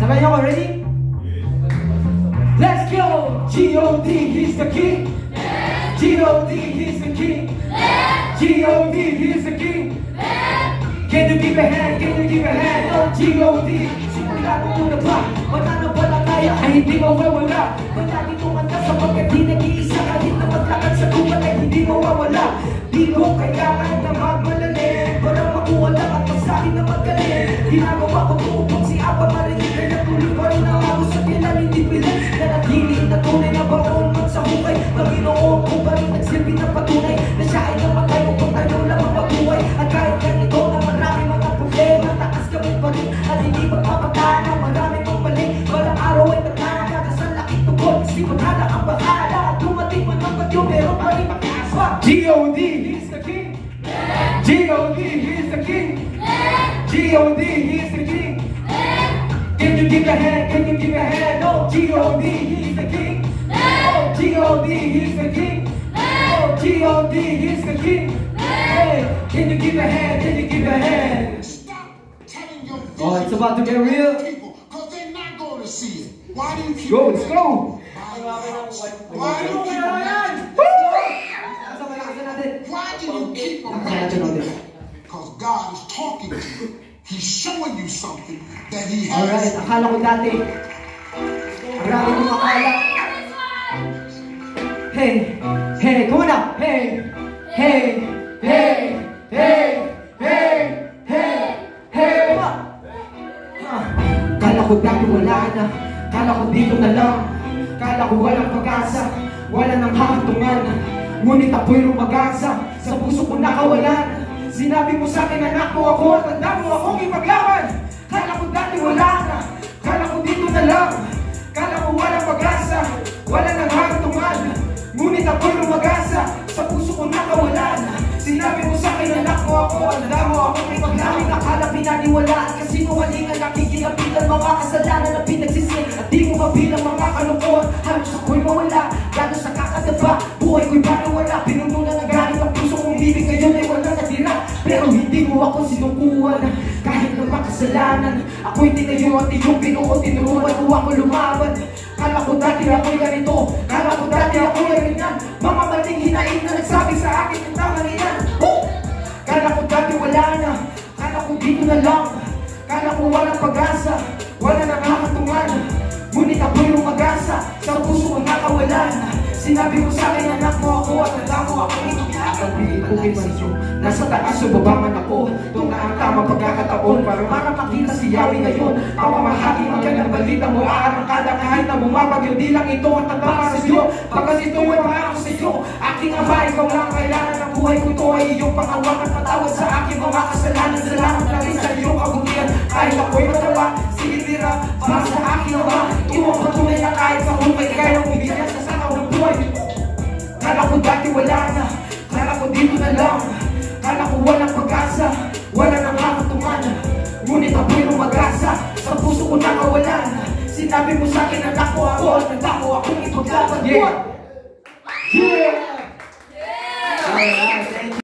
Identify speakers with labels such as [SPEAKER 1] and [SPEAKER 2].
[SPEAKER 1] Sabay niyo ako, ready? Let's go! G.O.D. he's the king. G.O.D. he's the king. G.O.D. he's the king. Can you give a hand? Can you give a hand? Oh, G.O.D. Simula ko muna ba? Wala na pala kaya ay hindi mawawala. Matati tumanda sapagkat di nag-iisa. Kahit na maglakad sa tuman ay hindi mawawala. Di mo kailangan na magmalali para makuha lang at masabi na magaling. Ginagawa ko upang si Apa marinig. Kaya tuloy pa rin ang ako sa kailan hindi pilit. Nanatili na tunay na baon man sa hukay. Panginoon ko pa rin nagsilbi na patunay na siya ay namatay upang tayo lang ang mabuhay. At kahit ganito na marami mga problema, takas kami pa rin at hindi magpapatana. Marami pang mali, walang araw ay matana. Sa laki tugod, si Paghala ang bahala. At dumating man ang bagyo, meron pa rin mag-aswa. G.O.D. he's the king. G.O.D. he's the king. G.O.D. he's the king. Can you give a hand? Can you give a hand? Oh, G.O.D. he's the king. Oh, G.O.D. he's the king. Oh, G.O.D. he's the king. Hey, can you give a hand? Can you give a hand? Oh, it's about to get real.
[SPEAKER 2] Because they're not going to see it. Why do you keep
[SPEAKER 1] Go, let's go.
[SPEAKER 2] Why do you keep Why do you keep imagining? Because God is talking to you. He's showing you something that He has.
[SPEAKER 1] Alright, akala ko dati. Marami kong akala. Hey, hey, come on now. Hey, hey, hey, hey, hey, hey, hey. Kala ko dati wala na. Kala ko dito na lang. Kala ko walang pag-asa. Wala nang hatungan. Ngunit ako'y lumagasa. Sa puso ko nakawalan. Sinabi mo sa akin, anak mo ako at tanda mo akong ipaglaban. Kala ko dati wala na. Kala ko dito na lang. Kala ko walang pag-asa. Wala nang hatungan. Ngunit ako'y lumagasa. Sa puso ko nakawalan. Sinabi mo sa akin, anak mo ako at tanda mo akong ipaglaban. Akala pinaniwalaan kasi nuwalingan. Nakikinapitan mga kasalanan na pinagsising. At di mo mabilang mga kalukuhan. Halos ako'y mawala. Gano'n sa kakadaba. Buhay ko'y parang wala. Pinuno na nagalit ang puso kong bibig. Ngayon ay wala natira. Pero hindi mo ako sinukuhan. Kahit na makasalanan. Ako'y tinayo at iyong binuo. Tinuruan mo ako lumaban. Kala ko dati ako'y ganito. Kala ko dati ako'y ganyan. Mga maling hinain na nagsabi sa akin ng tama niyan. Kala ko dati wala na. Kala ko dito na lang. Kala ko walang pag-asa. Wala nang nakatungan. Ngunit ako'y lumagasa. Sa puso ko nakawalan. Sinabi mo sa akin, anak mo ako at tanda mo ako itong nakakabili ko kimansyo. Nasa taas o babangan ako. Ito na ang tamang pagkakataon para makita si Yahweh ngayon. Pamamahagi magandang balita mo aarangkada kahit na bumabagyo. Di lang ito ang tanda para sa iyo. Pagkas ito ay pangako sa iyo. Aking ama, ikaw lang kailangan ng buhay ko. Ito ay iyong pangawakan. Patawad sa aking mga kasalanan. Salamat na rin sa iyong kabutihan. Kahit ako'y matawa, sige tira para sa aking ama. Iwang patunay na kahit sa hukay kayang bibigyan sa sakaw ng buhay. Kala ko dati wala na. Kala ko dito na lang. Kala ko walang pag-asa. Wala nang makatungan. Ngunit ako'y lumagasa. Sa puso ko nakawalan. Sinabi mo sa akin, anak ko ako at tanda ko akong ipaglaban. Yeah! Yeah! Yeah!